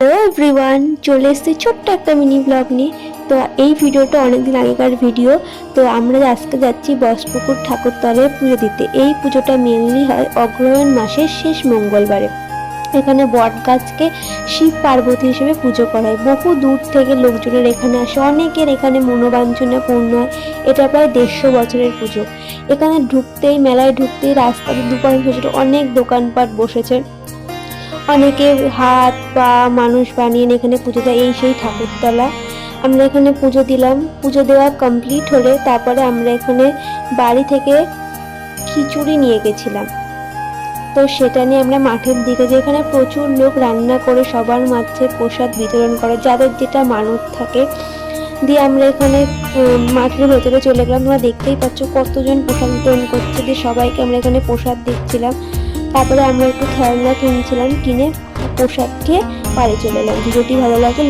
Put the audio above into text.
Hello everyone, চলে এসেছি ছোট্ট একটা মিনি ব্লগ নিয়ে। তো এই ভিডিওটা অনেকদিন আগেকার ভিডিও। তো আমরা আজকে যাচ্ছি বসপুকুর ঠাকুরতলায় পুজো দিতে। এই পুজোটা মেনলি হয় অগ্রহায়ণ মাসের শেষ মঙ্গলবারে। এখানে বট গাছকে শিব পার্বতী হিসেবে পুজো করা হয়। বহু দূর থেকে লোকজনের এখানে আসে, অনেকের এখানে মনোবাঞ্ছনা পূর্ণ হয়। এটা প্রায় 150 বছরের পুজো। এখানে ঢুকতেই, মেলায় ঢুকতেই রাস্তার দুপাশে ছোট ছোট অনেক দোকানপাট বসেছে। অনেকে হাত পা মানুষ বানিয়ে এখানে পুজো দেয়। এই সেই ঠাকুরতলা। আমরা এখানে পুজো দিলাম। পুজো দেওয়া কমপ্লিট হলে তারপরে আমরা এখানে বাড়ি থেকে খিচুড়ি নিয়ে গেছিলাম। তো সেটা নিয়ে আমরা মাঠের দিকে, যেখানে প্রচুর লোক রান্না করে সবার মাঝে প্রসাদ বিতরণ করে, যাদের যেটা মানত থাকে। দিয়ে আমরা এখানে মাঠের ভেতরে চলে গেলাম। তোমরা দেখতেই পাচ্ছ কতজন প্রসাদ বিতরণ করছে। দিয়ে সবাইকে আমরা এখানে প্রসাদ দিচ্ছিলাম। তারপরে আমরা একটু খেলনা কিনছিলাম, কিনে প্রসাদ খেয়ে বাড়ি চলে এলাম। ভিডিওটি ভালো লাগলে